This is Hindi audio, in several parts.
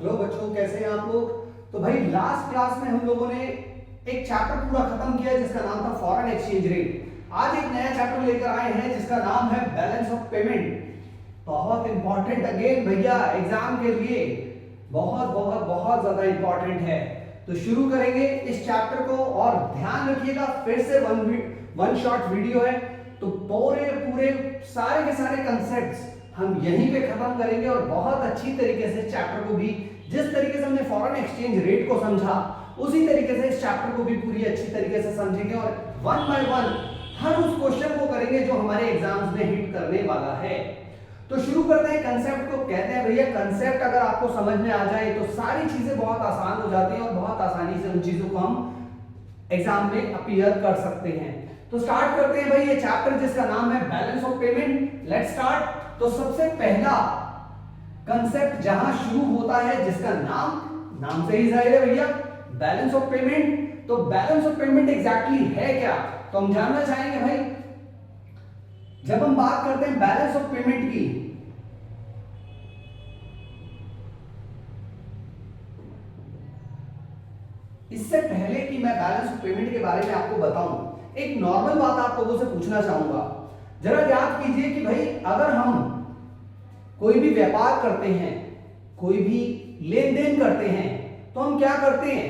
हेलो बच्चों, कैसे हैं आप लोग। तो भाई लास्ट क्लास में हम लोगों ने एक चैप्टर पूरा खत्म किया जिसका नाम था फॉरेन एक्सचेंज रेट। आज एक नया चैप्टर लेकर आए हैं जिसका नाम है बैलेंस ऑफ पेमेंट। बहुत इंपॉर्टेंट अगेन भैया, एग्जाम के लिए बहुत बहुत बहुत ज्यादा इंपॉर्टेंट है। तो शुरू करेंगे इस चैप्टर को और ध्यान रखिएगा, फिर से वन शॉट वीडियो है तो पूरे पूरे सारे के सारे कंसेप्ट्स हम यहीं पे खत्म करेंगे और बहुत अच्छी तरीके से चैप्टर को भी, जिस तरीके से हमने फॉरेन एक्सचेंज रेट को समझा उसी तरीके से इस चैप्टर को भी पूरी अच्छी तरीके से समझेंगे और वन बाय वन हर उस क्वेश्चन को करेंगे जो हमारे एग्जाम्स में हिट करने वाला है। तो शुरू करते हैं कंसेप्ट को। कहते हैं भैया कंसेप्ट अगर आपको समझ में आ जाए तो सारी चीजें बहुत आसान हो जाती हैं और बहुत आसानी से उन चीजों को हम एग्जाम में अपीयर कर सकते हैं। तो स्टार्ट करते हैं भाई ये चैप्टर जिसका नाम है balance of payment. Let's start. तो सबसे पहला कंसेप्ट जहां शुरू होता है जिसका नाम से ही जाहिर है भैया, बैलेंस ऑफ पेमेंट। तो बैलेंस ऑफ पेमेंट एग्जैक्टली है क्या, तो हम जानना चाहेंगे भाई। जब हम बात करते हैं बैलेंस ऑफ पेमेंट की, इससे पहले कि मैं बैलेंस ऑफ पेमेंट के बारे में आपको बताऊं, एक नॉर्मल बात आप लोगों से पूछना चाहूंगा। जरा याद कीजिए कि भाई अगर हम कोई भी व्यापार करते हैं, कोई भी लेन देन करते हैं, तो हम क्या करते हैं,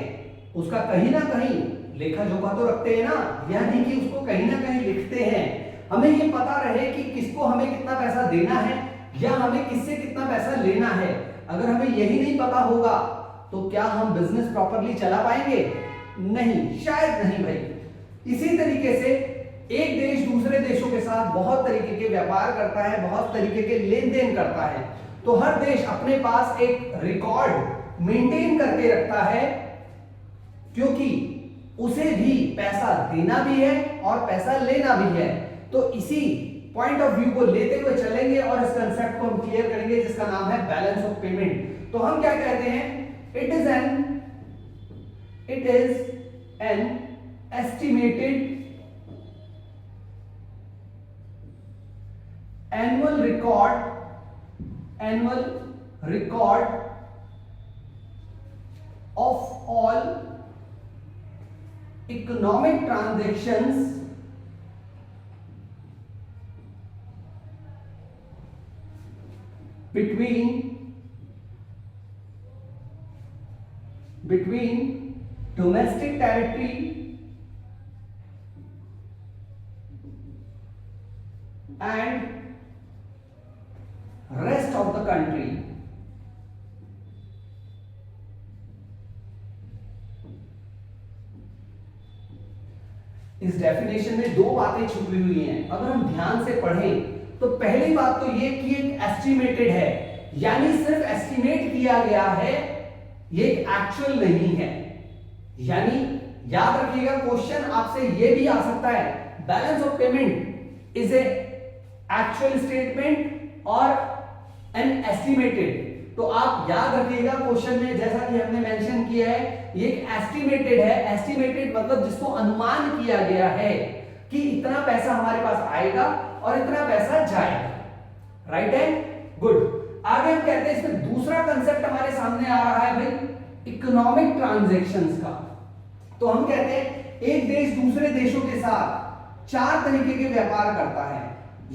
उसका कहीं ना कहीं लेखा जोखा तो रखते हैं ना, यानी कि उसको कहीं ना कहीं लिखते हैं। हमें ये पता रहे कि किसको हमें कितना पैसा देना है या हमें किससे कितना पैसा लेना है। अगर हमें यही नहीं पता होगा तो क्या हम बिजनेस प्रॉपरली चला पाएंगे? नहीं, शायद नहीं भाई। इसी तरीके से एक देश दूसरे देशों के साथ बहुत तरीके के व्यापार करता है, बहुत तरीके के लेन देन करता है। तो हर देश अपने पास एक रिकॉर्ड मेंटेन करके रखता है, क्योंकि उसे भी पैसा देना भी है और पैसा लेना भी है। तो इसी पॉइंट ऑफ व्यू को लेते हुए चलेंगे और इस कंसेप्ट को हम क्लियर करेंगे जिसका नाम है बैलेंस ऑफ पेमेंट। तो हम क्या कहते हैं, it is an estimated annual record of all economic transactions between domestic territory and rest of the country। इस डेफिनेशन में दो बातें छुपी हुई हैं। अगर हम ध्यान से पढ़ें तो पहली बात तो ये कि एक एस्टिमेटेड है, यानी सिर्फ एस्टिमेट किया गया है, ये एक्चुअल नहीं है। यानी याद रखिएगा, क्वेश्चन आपसे ये भी आ सकता है, balance of payment is a actual statement और एन एस्टिमेटेड। तो आप याद रखिएगा क्वेश्चन में जैसा कि हमने मेंशन किया है, ये एक एस्टिमेटेड है। एस्टिमेटेड मतलब जिसको अनुमान किया गया है कि इतना पैसा हमारे पास आएगा और इतना पैसा जाएगा। राइट है, गुड। आगे हम कहते हैं इसमें दूसरा कंसेप्ट हमारे सामने आ रहा है भाई, इकोनॉमिक ट्रांजैक्शंस का। तो हम कहते हैं एक देश दूसरे देशों के साथ चार तरीके के व्यापार करता है,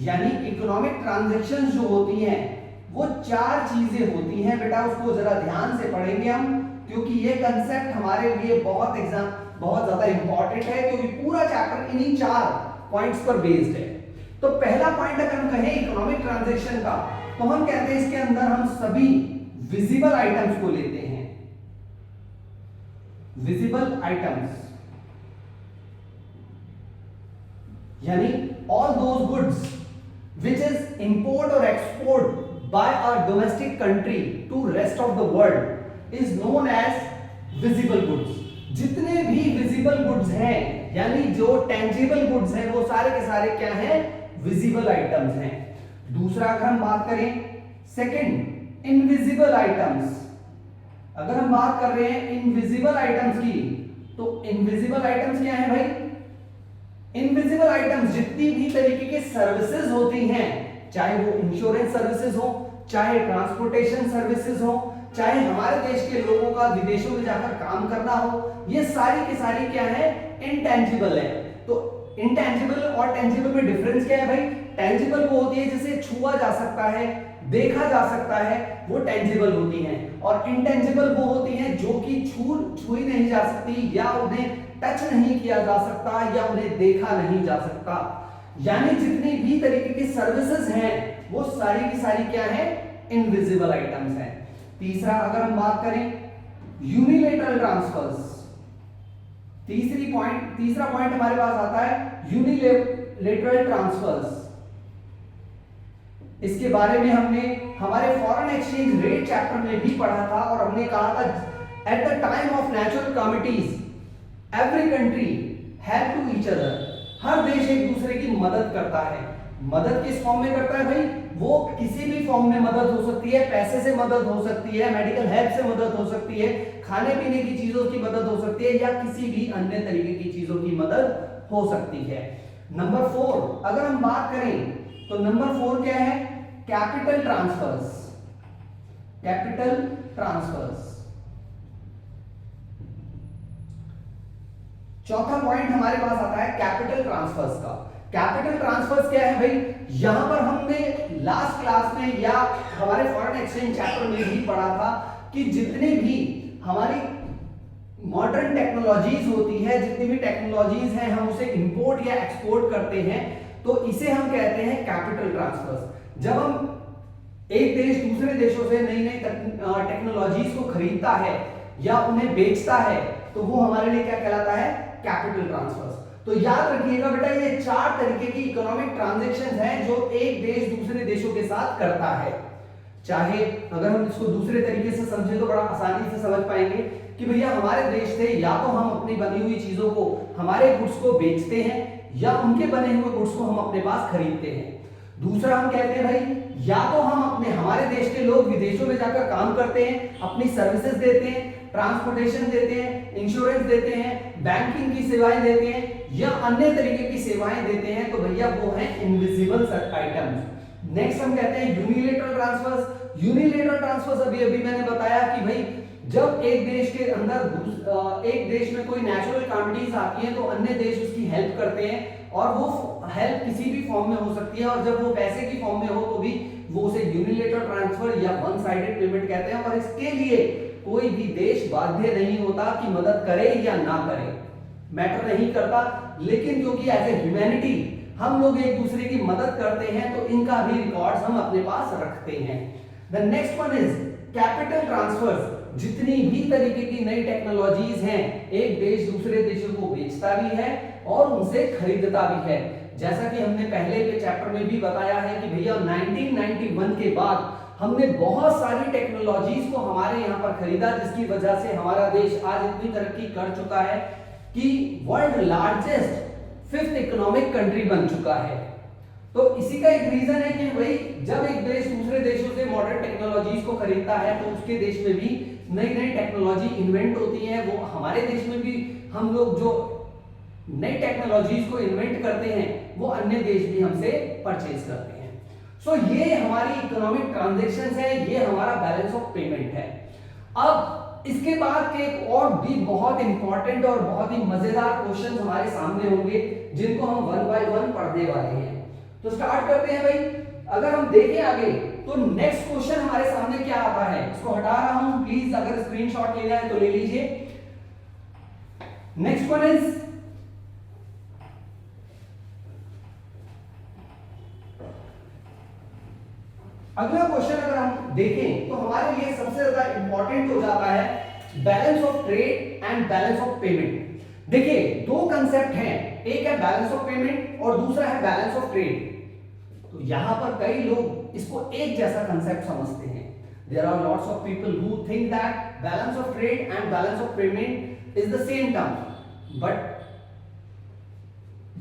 यानी इकोनॉमिक ट्रांजैक्शंस जो होती हैं वो चार चीजें होती हैं। बेटा उसको जरा ध्यान से पढ़ेंगे हम, क्योंकि ये कंसेप्ट हमारे लिए बहुत ज्यादा इंपॉर्टेंट है, क्योंकि पूरा चैप्टर इन्हीं चार पॉइंट्स पर बेस्ड है। तो पहला पॉइंट अगर हम कहें इकोनॉमिक ट्रांजैक्शन का, तो हम कहते हैं इसके अंदर हम सभी विजिबल आइटम्स को लेते हैं। विजिबल आइटम्स यानी all those goods which is import or export by a domestic country to rest of the world is known as visible goods। जितने भी visible goods हैं, यानी जो tangible goods हैं, वो सारे के सारे क्या हैं, visible items हैं। दूसरा अगर हम बात करें सेकंड, invisible items। अगर हम बात कर रहे हैं invisible items की, तो invisible items क्या है भाई, इनविजिबल आइटम्स जितनी भी तरीके के सर्विसेज होती हैं, चाहे वो इंश्योरेंस सर्विसेज हो, चाहे ट्रांसपोर्टेशन सर्विसेज हो, चाहे हमारे देश के लोगों का विदेशों में जाकर काम करना हो, ये सारी की सारी क्या है, इनटेंजिबल है। तो इनटेंजिबल और टेंजिबल में डिफरेंस क्या है भाई? टेंजिबल वो होती है जिसे छुआ जा सकता है, देखा जा सकता है, वो टेंजिबल होती हैं, और इनटेंजिबल वो होती हैं जो कि छुई नहीं जा सकती, या उन्हें टच नहीं किया जा सकता, या उन्हें देखा नहीं जा सकता। यानी जितनी भी तरीके की सर्विसेज हैं वो सारी की सारी क्या है, इनविजिबल आइटम्स हैं। तीसरा अगर हम बात करें यूनिलेटरल ट्रांसफर्स, तीसरा पॉइंट हमारे पास आता है यूनिलेटरल ट्रांसफर्स। इसके बारे में हमने हमारे फॉरेन एक्सचेंज रेट चैप्टर में भी पढ़ा था, और हमने कहा था at the time of natural calamities every country help to each other. हर देश एक दूसरे की मदद करता है। मदद किस फॉर्म में करता है भाई? वो किसी भी फॉर्म में मदद हो सकती है, पैसे से मदद हो सकती है, मेडिकल हेल्प से मदद हो सकती है, खाने पीने की चीजों की मदद हो सकती है, या किसी भी अन्य तरीके की चीजों की मदद हो सकती है। नंबर 4 अगर हम बात करें तो नंबर 4 क्या है? Capital transfers. Capital transfers. चौथा पॉइंट हमारे पास आता है कैपिटल ट्रांसफर्स का। कैपिटल ट्रांसफर्स क्या है भाई? यहां पर हमने लास्ट क्लास में या हमारे फॉरेन एक्सचेंज चैप्टर में भी पढ़ा था कि जितने भी हमारी मॉडर्न टेक्नोलॉजीज होती है, जितनी भी टेक्नोलॉजीज हैं, हम उसे इंपोर्ट या एक्सपोर्ट करते हैं, तो इसे हम कहते हैं कैपिटल ट्रांसफर्स। जब हम एक देश दूसरे देशों से नई नई टेक्नोलॉजीज को खरीदता है या उन्हें बेचता है, तो वो हमारे लिए क्या कहलाता है? Capital transfers. तो याद रखिएगा बेटा, ये 4 तरीके की इकोनॉमिक ट्रांजैक्शंस हैं जो एक देश दूसरे देशों के साथ करता है। चाहे अगर हम इसको दूसरे तरीके से समझें तो बड़ा आसानी से समझ पाएंगे कि भैया हमारे देश से या तो हम अपनी बनी हुई चीजों को, हमारे गुड्स को बेचते हैं, या उनके बने हुए गुड्स को हम अपने पास खरीदते हैं। दूसरा हम कहते हैं भाई, या तो हम हमारे देश के लोग विदेशों में जाकर काम करते हैं, अपनी सर्विसेज देते हैं, ट्रांसपोर्टेशन देते हैं, इंश्योरेंस देते हैं, बैंकिंग की सेवाएं देते हैं, या अन्य तरीके की सेवाएं देते हैं, तो भैया वो है इनविजिबल आइटम्स। नेक्स्ट हम कहते हैं यूनिलेटरल ट्रांसफर्स। यूनिलेटरल ट्रांसफर्स अभी मैंने बताया कि भाई जब एक देश के अंदर एक देश में कोई नेचुरल कैलामिटीज आती है तो अन्य देश उसकी हेल्प करते हैं, और वो हेल्प किसी भी फॉर्म में हो सकती है, और जब वो पैसे की फॉर्म में हो तो भी वो उसे यूनिलेटरल ट्रांसफर या वन साइडेड पेमेंट कहते हैं। और इसके लिए कोई भी देश बाध्य नहीं होता कि मदद करे या ना करे, मैटर नहीं करता। लेकिन क्योंकि एज ए ह्यूमैनिटी हम लोग एक दूसरे की मदद करते हैं, तो इनका भी रिकॉर्ड्स हम अपने पास रखते हैं। The next one is capital transfers. जितनी भी तरीके की नई टेक्नोलॉजीज हैं, एक देश दूसरे देशों को बेचता भी है और उनसे खरीदता भी है। जैसा कि हमने पहले के चैप्टर में भी बताया है कि भैया 1991 के बाद हमने बहुत सारी टेक्नोलॉजीज को हमारे यहाँ पर खरीदा, जिसकी वजह से हमारा देश आज इतनी तरक्की कर चुका है कि world largest 5th economic country बन चुका है। तो इसी का एक रीजन है कि भाई जब एक देश दूसरे देशों से मॉडर्न टेक्नोलॉजीज को खरीदता है तो उसके देश में भी नई नई टेक्नोलॉजी इन्वेंट होती है। वो हमारे देश में भी हम लोग जो नई टेक्नोलॉजीज को इन्वेंट करते हैं वो अन्य देश भी हमसे परचेज करते हैं। सो ये हमारी इकोनॉमिक ट्रांजैक्शंस है, ये हमारा बैलेंस ऑफ पेमेंट है। अब इसके बाद के एक और भी बहुत इंपॉर्टेंट और बहुत ही मजेदार क्वेश्चन हमारे सामने होंगे, जिनको हम वन बाय वन पढ़ने वाले हैं। तो स्टार्ट करते हैं भाई। अगर हम देखें आगे तो नेक्स्ट क्वेश्चन हमारे सामने क्या आता है, इसको हटा रहा हूं, प्लीज अगर स्क्रीनशॉट लेना है तो ले लीजिए। नेक्स्ट वन इज अगला क्वेश्चन अगर हम देखें तो हमारे लिए सबसे ज्यादा इंपॉर्टेंट हो जाता है balance of trade and balance of payment. देखिए दो कंसेप्ट हैं, एक है बैलेंस ऑफ पेमेंट और दूसरा है बैलेंस ऑफ ट्रेड। तो यहां पर कई लोग इसको एक जैसा कंसेप्ट समझते हैं। There are lots of people who think that balance of trade and balance of payment is the same term, but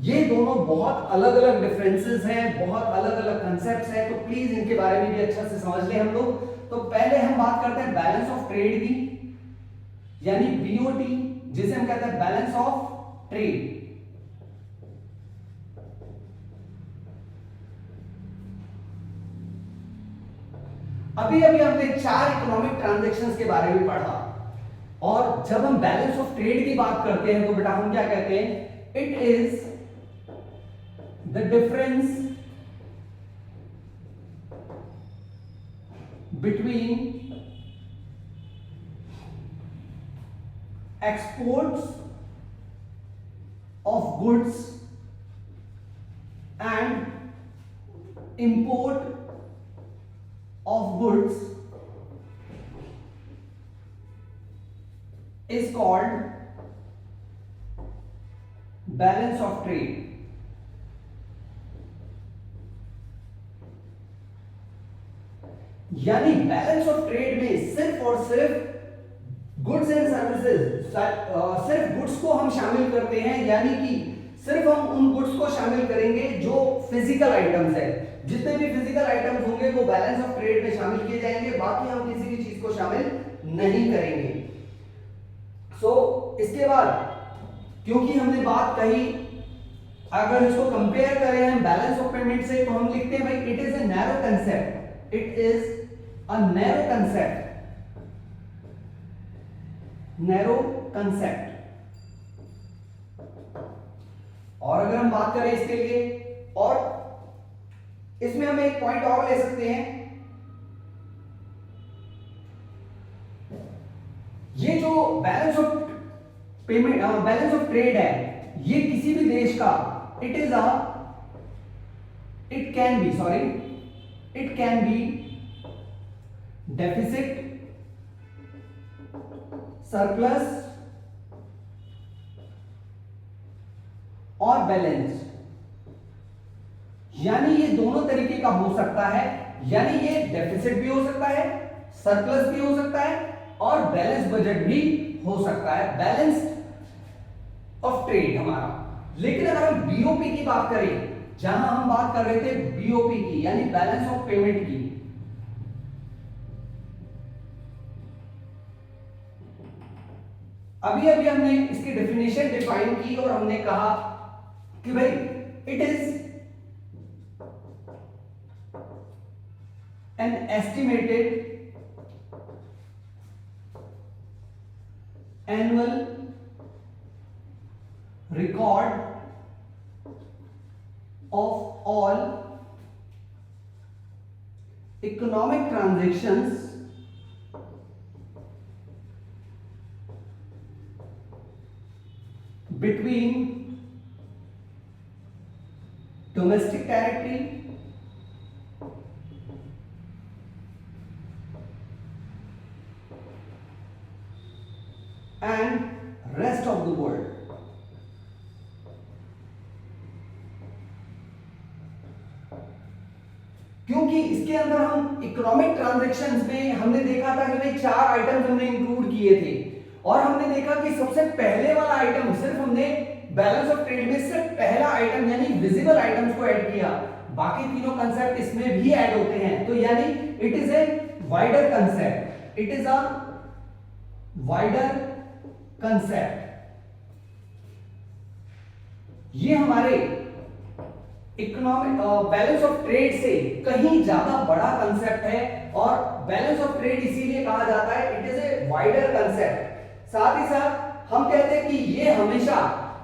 ये दोनों बहुत अलग अलग डिफरेंसेस हैं, बहुत अलग अलग कंसेप्ट्स हैं। तो प्लीज इनके बारे में भी अच्छा से समझ लें हम लोग। तो पहले हम बात करते हैं बैलेंस ऑफ ट्रेड की, यानी बीओटी, जिसे हम कहते हैं बैलेंस ऑफ ट्रेड। अभी अभी हमने 4 इकोनॉमिक ट्रांजैक्शंस के बारे में पढ़ा, और जब हम बैलेंस ऑफ ट्रेड की बात करते हैं तो बेटा हम क्या कहते हैं, it is the difference between exports of goods and import of goods is called balance of trade. यानी बैलेंस ऑफ ट्रेड में सिर्फ और सिर्फ गुड्स एंड सर्विसेज, सिर्फ गुड्स को हम शामिल करते हैं, यानी कि सिर्फ हम उन गुड्स को शामिल करेंगे जो फिजिकल आइटम्स है। जितने भी फिजिकल आइटम्स होंगे वो बैलेंस ऑफ ट्रेड में शामिल किए जाएंगे, बाकी हम किसी भी चीज को शामिल नहीं करेंगे। इसके बाद क्योंकि हमने बात कही, अगर इसको कंपेयर करें हम बैलेंस ऑफ पेमेंट से, तो हम लिखते हैं भाई it is a narrow concept, it is a narrow concept, narrow concept. और अगर हम बात करें इसके लिए, और इसमें हम एक पॉइंट और ले सकते हैं, ये जो balance of payment, balance of trade है, ये किसी भी देश का it can be deficit, surplus और बैलेंस, यानी ये दोनों तरीके का हो सकता है। यानी ये डेफिसिट भी हो सकता है, सरप्लस भी हो सकता है और बैलेंस बजट भी हो सकता है, बैलेंस ऑफ ट्रेड हमारा। लेकिन अगर हम बीओपी की बात करें, जहां हम बात कर रहे थे बीओपी की, यानी बैलेंस ऑफ पेमेंट की, अभी अभी हमने इसकी डेफिनेशन डिफाइन की और हमने कहा कि भाई it is an estimated annual record of all economic transactions between domestic territory and rest of the world। क्योंकि इसके अंदर हम इकोनॉमिक ट्रांजैक्शंस में हमने देखा था कि भाई 4 आइटम्स हमने इंक्लूड किए थे, और हमने देखा कि सबसे पहले वाला आइटम सिर्फ हमने बैलेंस ऑफ ट्रेड में सिर्फ पहला आइटम यानी विजिबल आइटम्स को ऐड किया, बाकी तीनों कंसेप्ट इसमें भी ऐड होते हैं। तो यानी it is a wider concept, it is a wider concept. ये हमारे इकोनॉमिक बैलेंस ऑफ ट्रेड से कहीं ज्यादा बड़ा कंसेप्ट है, और बैलेंस ऑफ ट्रेड इसीलिए कहा जाता है it is a wider concept. साथ ही साथ हम कहते हैं कि ये हमेशा,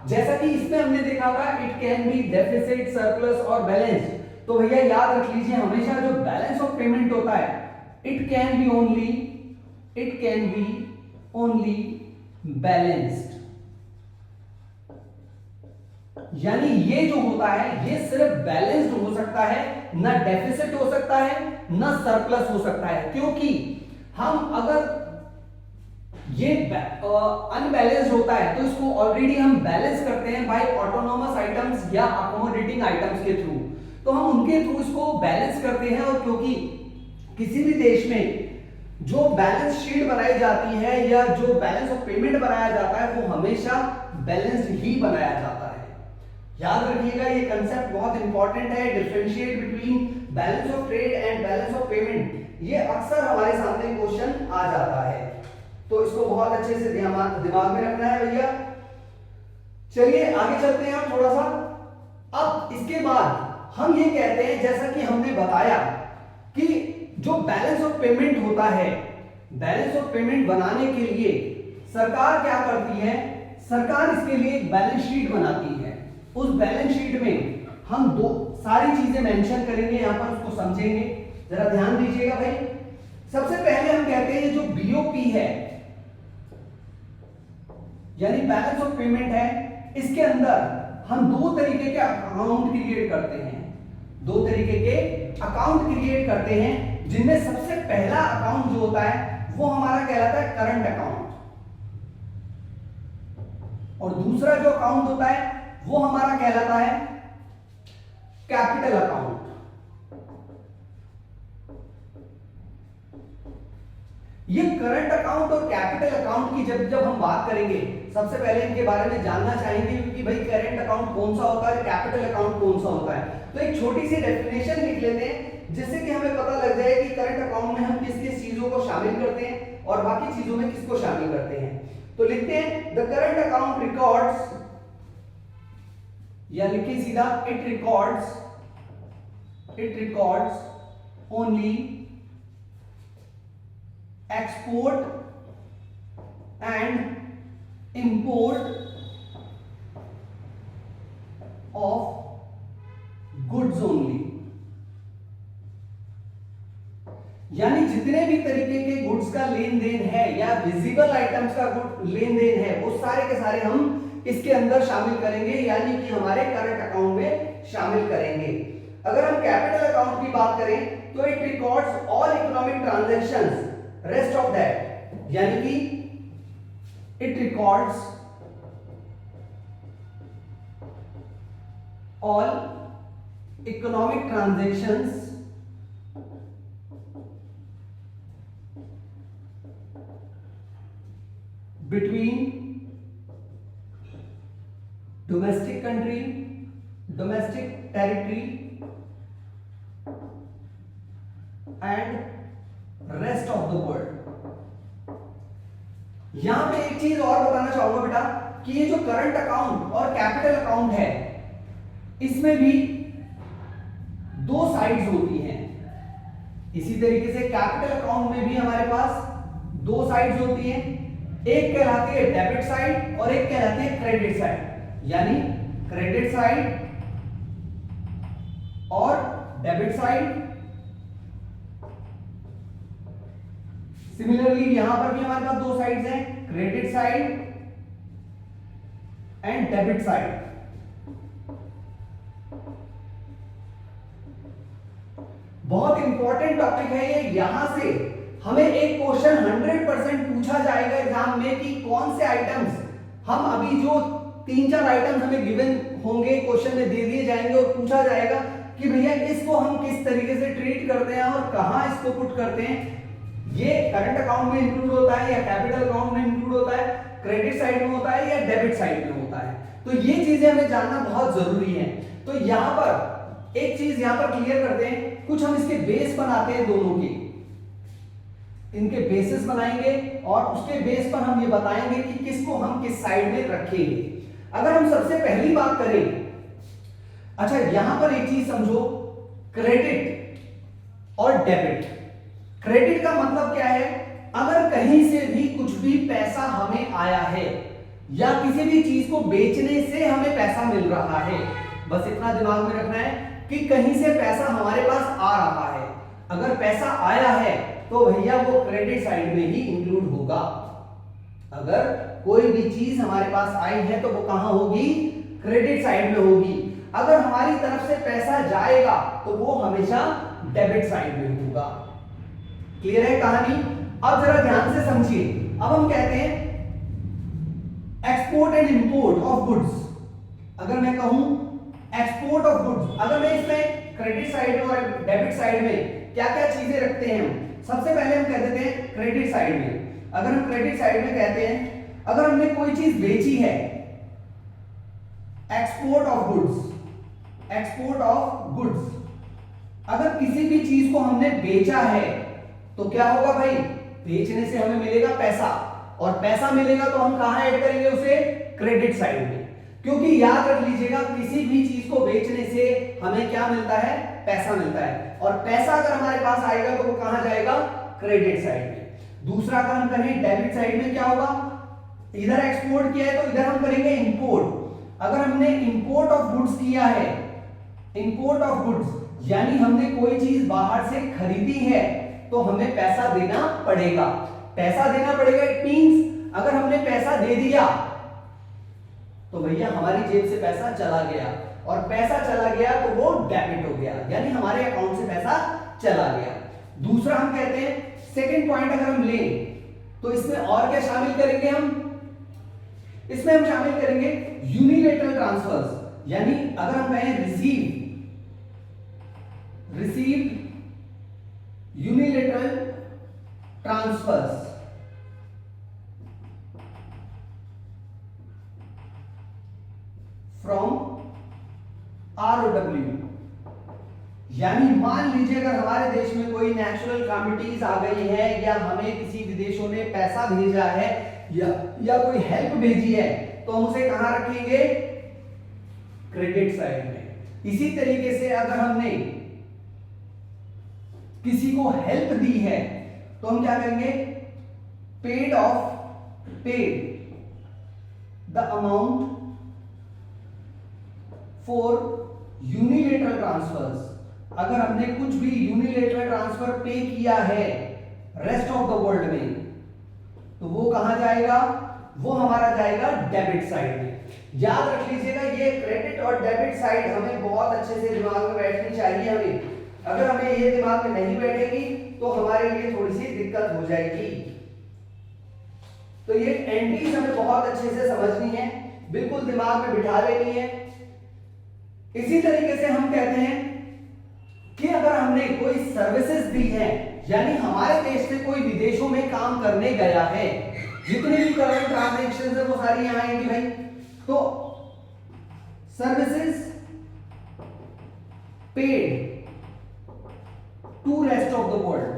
जैसा कि इसमें हमने देखा था it can be deficit, surplus और बैलेंस, तो भैया याद रख लीजिए हमेशा जो बैलेंस ऑफ पेमेंट होता है it can be only balanced, यानी ये जो होता है ये सिर्फ बैलेंस्ड हो सकता है, ना डेफिसिट हो सकता है ना सरप्लस हो सकता है। क्योंकि हम अगर ये अनबैलेंस्ड होता है तो इसको ऑलरेडी हम बैलेंस करते हैं बाय ऑटोनोमस आइटम्स या अकोमोडेटिंग आइटम्स के थ्रू, तो हम उनके थ्रू इसको बैलेंस करते हैं। और क्योंकि किसी भी देश में जो बैलेंस शीट बनाई जाती है या जो बैलेंस ऑफ पेमेंट बनाया जाता है वो हमेशा बैलेंस्ड ही बनाया जाता है। याद रखिएगा ये कंसेप्ट बहुत इंपॉर्टेंट है, differentiate between balance of trade and balance of payment, ये अक्सर हमारे सामने क्वेश्चन आ जाता है, तो इसको बहुत अच्छे से दिमाग में रखना है भैया। चलिए आगे चलते हैं थोड़ा सा। अब इसके बाद हम ये कहते हैं, जैसा कि हमने बताया कि जो बैलेंस ऑफ पेमेंट होता है, बैलेंस ऑफ पेमेंट बनाने के लिए सरकार क्या करती है, सरकार इसके लिए एक बैलेंस शीट बनाती है। उस बैलेंस शीट में हम दो सारी चीजें मेंशन करेंगे, यहां पर उसको समझेंगे, जरा ध्यान दीजिएगा भाई। सबसे पहले हम कहते हैं जो बीओपी है यानी बैलेंस ऑफ पेमेंट है, इसके अंदर हम दो तरीके के अकाउंट क्रिएट करते हैं, दो तरीके के अकाउंट क्रिएट करते हैं, जिनमें सबसे पहला अकाउंट जो होता है वो हमारा कहलाता है करंट अकाउंट, और दूसरा जो अकाउंट होता है वो हमारा कहलाता है कैपिटल अकाउंट। ये करंट अकाउंट और कैपिटल अकाउंट की जब हम बात करेंगे, सबसे पहले इनके बारे में जानना चाहेंगे कि भाई करंट अकाउंट कौन सा होता है, कैपिटल अकाउंट कौन सा होता है। तो एक छोटी सी डेफिनेशन लिख लेते हैं जिससे कि हमें पता लग जाए कि करंट अकाउंट में हम किस किस चीजों को शामिल करते हैं और बाकी चीजों में किसको शामिल करते हैं। तो लिखते हैं द करंट अकाउंट रिकॉर्ड्स, या लिखिए सीधा it records only export and import of goods only, यानी जितने भी तरीके के गुड्स का लेन देन है या विजिबल आइटम्स का लेन देन है वो सारे के सारे हम इसके अंदर शामिल करेंगे, यानी कि हमारे करंट अकाउंट में शामिल करेंगे। अगर हम कैपिटल अकाउंट की बात करें तो it records all economic transactions rest of that, यानी कि it records all economic transactions between domestic country, domestic territory and rest of the world। यहां पे एक चीज और बताना चाहूंगा बेटा कि ये जो करंट अकाउंट और कैपिटल अकाउंट है इसमें भी दो साइड्स होती हैं। इसी तरीके से कैपिटल अकाउंट में भी हमारे पास दो साइड्स होती हैं, एक कहलाती है डेबिट साइड और एक कहलाती है क्रेडिट साइड, यानी क्रेडिट साइड और डेबिट साइड। सिमिलरली यहां पर भी हमारे पास दो साइड्स हैं, credit side and debit side. बहुत इंपॉर्टेंट टॉपिक है ये, यहां से हमें एक क्वेश्चन 100% पूछा जाएगा एग्जाम में कि कौन से आइटम्स हम अभी जो 3-4 आइटम्स हमें गिवन होंगे क्वेश्चन में दे दिए जाएंगे और पूछा जाएगा कि भैया इसको हम किस तरीके से ट्रीट करते हैं और कहां इसको पुट करते हैं। ये करंट अकाउंट में इंक्लूड होता है या कैपिटल अकाउंट में इंक्लूड होता है, क्रेडिट साइड में होता है या डेबिट साइड में होता है। तो ये चीजें हमें जानना बहुत जरूरी है। तो यहां पर एक चीज यहां पर क्लियर करते हैं, कुछ हम इसके बेस बनाते हैं, दोनों के इनके बेसिस बनाएंगे और उसके बेस पर हम ये बताएंगे कि किसको हम किस साइड में रखेंगे। अगर हम सबसे पहली बात करें, अच्छा यहां पर एक चीज समझो, क्रेडिट और डेबिट। क्रेडिट का मतलब क्या है, अगर कहीं से भी कुछ भी पैसा हमें आया है या किसी भी चीज को बेचने से हमें पैसा मिल रहा है, बस इतना दिमाग में रखना है कि कहीं से पैसा हमारे पास आ रहा है। अगर पैसा आया है तो भैया वो क्रेडिट साइड में ही इंक्लूड होगा। अगर कोई भी चीज हमारे पास आई है तो वो कहां होगी, क्रेडिट साइड में होगी। अगर हमारी तरफ से पैसा जाएगा तो वो हमेशा डेबिट साइड में होगा। क्लियर है कहानी? अब जरा ध्यान से समझिए। अब हम कहते हैं export and import of goods. अगर मैं कहूं एक्सपोर्ट ऑफ गुड्स, अगर मैं इसमें क्रेडिट साइड और डेबिट साइड में क्या क्या चीजें रखते हैं हम, सबसे पहले हम कह देते हैं क्रेडिट साइड में। अगर हम क्रेडिट साइड में कहते हैं, अगर हमने कोई चीज बेची है, export of goods, export of goods, अगर किसी भी चीज को हमने बेचा है तो क्या होगा भाई, बेचने से हमें मिलेगा पैसा, और पैसा मिलेगा तो हम कहां ऐड करेंगे उसे, क्रेडिट साइड में। क्योंकि याद रख लीजिएगा किसी भी चीज को बेचने से हमें क्या मिलता है, पैसा मिलता है, और पैसा अगर हमारे पास आएगा तो वो कहां जाएगा, क्रेडिट साइड में। दूसरा अगर हम करें डेबिट साइड में क्या होगा, इधर एक्सपोर्ट किया है तो इधर हम करेंगे इंपोर्ट। अगर हमने इंपोर्ट ऑफ गुड्स किया है, इंपोर्ट ऑफ गुड्स यानी हमने कोई चीज बाहर से खरीदी है तो हमें पैसा देना पड़ेगा, पैसा देना पड़ेगा। इट मींस अगर हमने पैसा दे दिया तो भैया हमारी जेब से पैसा चला गया, और पैसा चला गया तो वो डेबिट हो गया, यानी हमारे अकाउंट से पैसा चला गया। दूसरा हम कहते हैं, सेकंड पॉइंट अगर हम लें तो इसमें और क्या शामिल करेंगे हम, इसमें हम शामिल करेंगे यूनिलेटरल ट्रांसफर्स, यानी अगर हम कहें receive unilateral transfers, from ROW, यानी मान लीजिए अगर हमारे देश में कोई नेचुरल कैलामिटीज आ गई है, या हमें किसी विदेशों ने पैसा भेजा है, या कोई हेल्प भेजी है, तो हम उसे कहां रखेंगे, क्रेडिट साइड में। इसी तरीके से अगर हमने किसी को हेल्प दी है तो हम क्या करेंगे, paid the amount for unilateral transfers. अगर हमने कुछ भी यूनिलेटरल ट्रांसफर पे किया है रेस्ट ऑफ द वर्ल्ड में, तो वो कहां जाएगा, वो हमारा जाएगा डेबिट साइड में। याद रख लीजिएगा, ये क्रेडिट और डेबिट साइड हमें बहुत अच्छे से दिमाग में बैठनी चाहिए हमें। अगर हमें ये दिमाग में नहीं बैठेगी तो हमारे लिए थोड़ी सी दिक्कत हो जाएगी। तो ये एंट्रीज हमें बहुत अच्छे से समझनी है, बिल्कुल दिमाग में बिठा लेनी है। इसी तरीके से हम कहते हैं कि अगर हमने कोई सर्विसेज दी है, यानी हमारे देश से कोई विदेशों में काम करने गया है, जितने भी करंट ट्रांजैक्शंस है वो सारी यहां आएंगी भाई। तो services paid to rest of the world,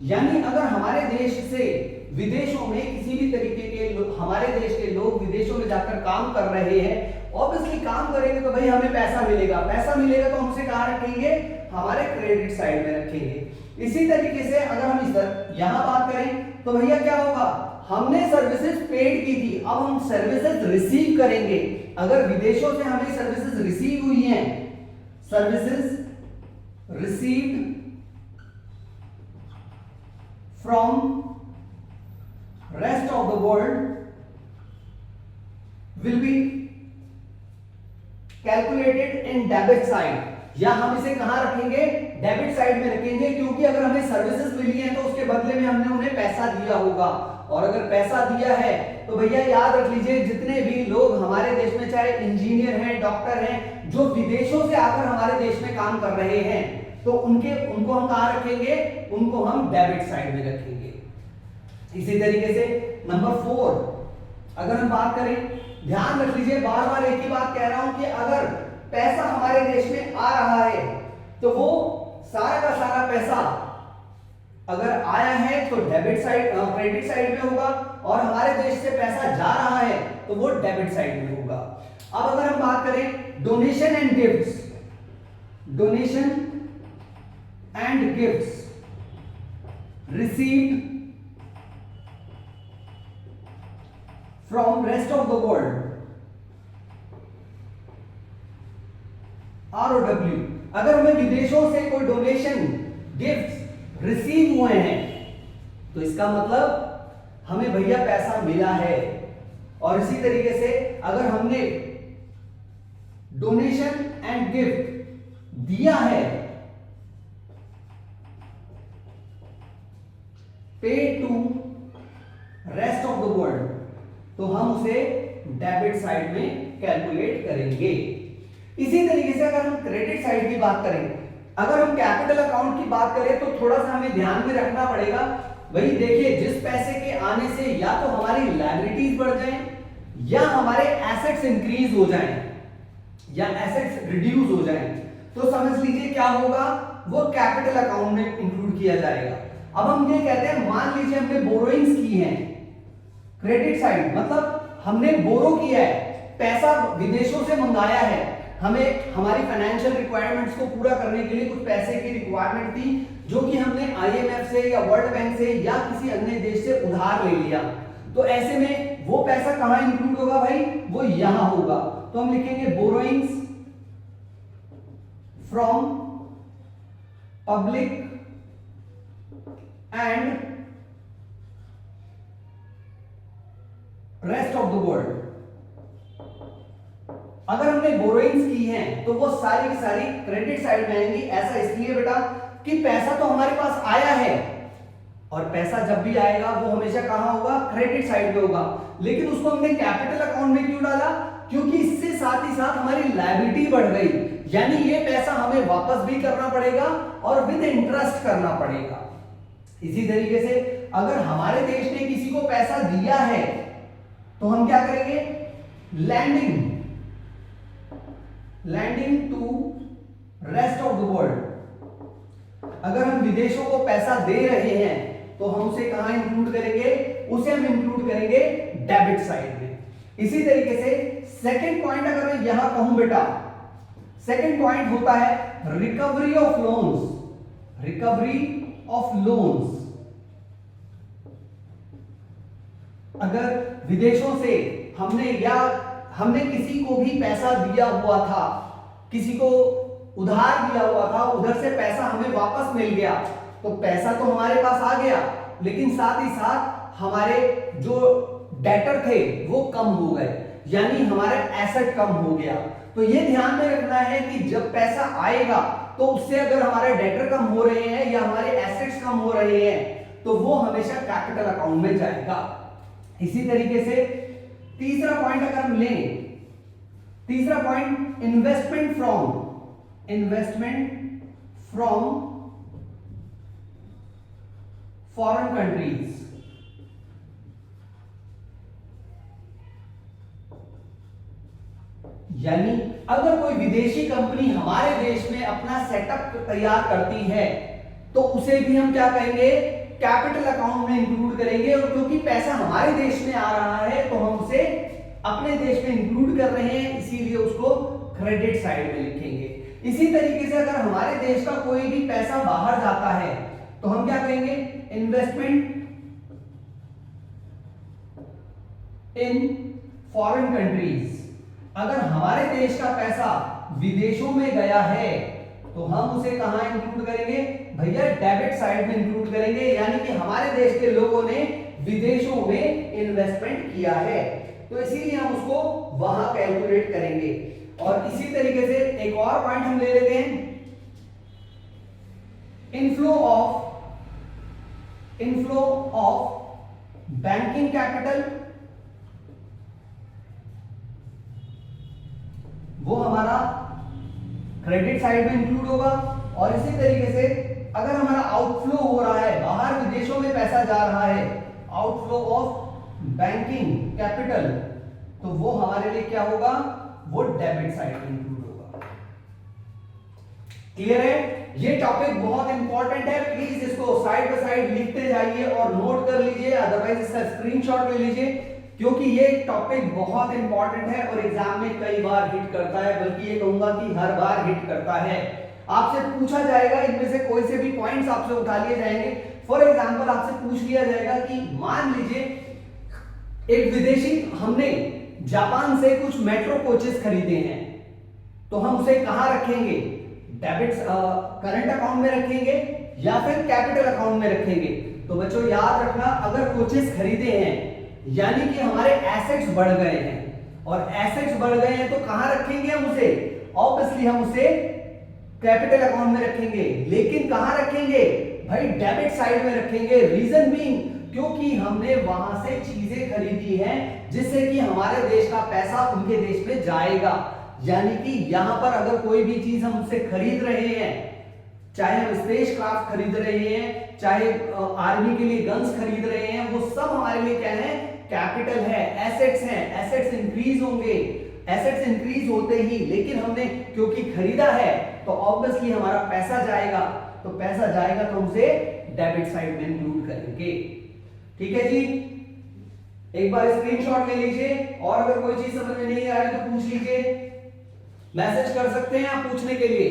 यानी अगर हमारे देश से विदेशों में किसी भी तरीके के हमारे देश के लोग विदेशों में जाकर काम कर रहे हैं, ऑब्वियसली काम करेंगे तो भाई हमें पैसा मिलेगा, पैसा मिलेगा तो हम उसे कहां रखेंगे, हमारे क्रेडिट साइड में रखेंगे। इसी तरीके से अगर हम इधर यहां बात करें तो भैया क्या होगा, हमने सर्विसेज पेड की थी, अब हम सर्विसेज रिसीव करेंगे। अगर विदेशों से हमें सर्विसेज रिसीव हुई हैं, services received from rest of the world will be calculated in debit side, या हम इसे कहां रखेंगे, डेबिट साइड में रखेंगे, क्योंकि अगर हमें सर्विसेज मिली हैं तो उसके बदले में हमने उन्हें पैसा दिया होगा। और अगर पैसा दिया है तो भैया याद रख लीजिए, जितने भी लोग हमारे देश में चाहे इंजीनियर हैं, डॉक्टर हैं, जो विदेशों से आकर हमारे देश में काम कर रहे हैं, तो उनको हम कहां रखेंगे, उनको हम डेबिट साइड में रखेंगे। इसी तरीके से नंबर 4 अगर हम बात करें, ध्यान रख लीजिए, बार बार एक ही बात कह रहा हूं कि अगर पैसा हमारे देश में आ रहा है तो वो सारा का सारा पैसा अगर आया है तो डेबिट साइड क्रेडिट साइड में होगा, और हमारे देश से पैसा जा रहा है तो वो डेबिट साइड में होगा। अब अगर हम बात करें donation and gifts, donation and gifts received from rest of the world, ROW, अगर हमें विदेशों से कोई डोनेशन गिफ्ट्स रिसीव हुए हैं तो इसका मतलब हमें भैया पैसा मिला है। और इसी तरीके से अगर हमने डोनेशन एंड गिफ्ट दिया है, pay to rest of the world, तो हम उसे डेबिट साइड में कैलकुलेट करेंगे। इसी तरीके से अगर हम क्रेडिट साइड की बात करें, अगर हम कैपिटल अकाउंट की बात करें तो थोड़ा सा हमें ध्यान में रखना पड़ेगा। वही देखिए, जिस पैसे के आने से या तो हमारी लायबिलिटीज बढ़ जाएं, या हमारे एसेट्स इंक्रीज हो जाएं, या एसेट्स रिड्यूस हो जाएं, तो समझ लीजिए क्या होगा, वो कैपिटल अकाउंट में इंक्लूड किया जाएगा। अब हम ये कहते हैं, मान लीजिए हमने बोरोइंग्स की हैं, क्रेडिट साइड मतलब हमने बोरो किया है, पैसा विदेशों से मंगाया है, हमें हमारी फाइनेंशियल रिक्वायरमेंट्स को पूरा करने के लिए कुछ पैसे की रिक्वायरमेंट थी, जो कि हमने आईएमएफ से या वर्ल्ड बैंक से या किसी अन्य देश से उधार ले लिया। तो ऐसे में वो पैसा कहां इंक्लूड होगा भाई, वो यहां होगा। तो हम लिखेंगे borrowings from public and rest of the world. अगर हमने बोरोइंग्स की हैं तो वो सारी की सारी क्रेडिट साइड में आएंगी। ऐसा इसलिए बेटा कि पैसा तो हमारे पास आया है, और पैसा जब भी आएगा वो हमेशा कहां होगा, क्रेडिट साइड में होगा। लेकिन उसको हमने कैपिटल अकाउंट में क्यों डाला, क्योंकि इससे साथ ही साथ हमारी लायबिलिटी बढ़ गई, यानी ये पैसा हमें वापस भी करना पड़ेगा और विद इंटरेस्ट करना पड़ेगा। इसी तरीके से अगर हमारे देश ने किसी को पैसा दिया है तो हम क्या करेंगे, lending to rest of the world. अगर हम विदेशों को पैसा दे रहे हैं तो हम उसे कहां इंक्लूड करेंगे, उसे हम इंक्लूड करेंगे डेबिट साइड में। इसी तरीके से सेकंड पॉइंट अगर मैं यहां कहूं बेटा, सेकंड पॉइंट होता है recovery of loans. Recovery of loans, अगर विदेशों से हमने किसी को भी पैसा दिया हुआ था, किसी को उधार दिया हुआ था, उधर से पैसा हमें वापस मिल गया, तो पैसा तो हमारे पास आ गया, लेकिन साथ ही साथ हमारे जो डेटर थे वो कम हो गए, यानी हमारा एसेट कम हो गया। तो ये ध्यान में रखना है कि जब पैसा आएगा तो उससे अगर हमारे डेटर कम हो रहे हैं या हमारे एसेट्स कम हो रहे हैं तो वो हमेशा कैपिटल अकाउंट में जाएगा। इसी तरीके से तीसरा पॉइंट अगर हम लें, तीसरा point investment from foreign countries. यानी अगर कोई विदेशी कंपनी हमारे देश में अपना सेटअप तैयार करती है तो उसे भी हम क्या कहेंगे, कैपिटल अकाउंट में इंक्लूड करेंगे। और क्योंकि पैसा हमारे देश में आ रहा है तो हम उसे अपने देश में इंक्लूड कर रहे हैं, इसीलिए उसको क्रेडिट साइड में लिखेंगे। इसी तरीके से अगर हमारे देश का कोई भी पैसा बाहर जाता है तो हम क्या करेंगे, इन्वेस्टमेंट इन फॉरेन कंट्रीज। अगर हमारे देश का पैसा विदेशों में गया है तो हम उसे कहां इंक्लूड करेंगे भैया, डेबिट साइड में इंक्लूड करेंगे, यानी कि हमारे देश के लोगों ने विदेशों में इन्वेस्टमेंट किया है, तो इसीलिए हम उसको वहां कैलकुलेट करेंगे। और इसी तरीके से एक और पॉइंट हम ले लेते हैं, इनफ्लो ऑफ बैंकिंग कैपिटल। वो हमारा क्रेडिट साइड में इंक्लूड होगा। और इसी तरीके से अगर हमारा आउटफ्लो हो रहा है, बाहर विदेशों में पैसा जा रहा है, आउटफ्लो ऑफ बैंकिंग कैपिटल, तो वो हमारे लिए क्या होगा, वो डेबिट साइड में इंक्लूड होगा। क्लियर है? ये टॉपिक बहुत इंपॉर्टेंट है, प्लीज इसको साइड बाय साइड लिखते जाइए और नोट कर लीजिए, अदरवाइज इसका स्क्रीनशॉट ले लीजिए, क्योंकि ये टॉपिक बहुत इंपॉर्टेंट है और एग्जाम में कई बार हिट करता है, बल्कि ये कहूंगा कि हर बार हिट करता है। आपसे पूछा जाएगा, इनमें से कोई से भी पॉइंट्स आपसे उठा लिए जाएंगे। फॉर एग्जांपल आपसे पूछ लिया जाएगा कि मान लीजिए एक विदेशी, हमने जापान से कुछ मेट्रो कोचेस खरीदे हैं, तो हम उसे कहां रखेंगे, डेबिट करंट अकाउंट में रखेंगे या फिर कैपिटल अकाउंट में रखेंगे। तो बच्चों याद रखना, अगर कोचेस खरीदे हैं यानी कि हमारे एसेट्स बढ़ गए हैं, और एसेट्स बढ़ गए हैं तो कहां रखेंगे हम उसे, ऑब्वियसली हम उसे कैपिटल अकाउंट में रखेंगे। लेकिन कहां रखेंगे भाई, डेबिट साइड में रखेंगे। रीजन बीइंग, क्योंकि हमने वहां से चीजें खरीदी हैं जिससे कि हमारे देश का पैसा उनके देश में जाएगा। यानी कि यहां पर अगर कोई भी चीज हम उससे खरीद रहे हैं, चाहे हम स्पेस क्राफ्ट खरीद रहे हैं, चाहे आर्मी के लिए गन्स खरीद रहे हैं, वो सब हमारे लिए क्या है, कैपिटल है, एसेट्स हैं। एसेट्स इंक्रीज होंगे, एसेट्स इंक्रीज होते ही, लेकिन हमने क्योंकि खरीदा है तो ऑब्वियसली हमारा पैसा जाएगा, तो पैसा जाएगा तो हमसे डेबिट साइड में इंक्लूड करेंगे। ठीक है जी, एक बार स्क्रीनशॉट ले लीजिए और अगर कोई चीज समझ में नहीं आ रही तो पूछ लीजिए, मैसेज कर सकते हैं आप पूछने के लिए।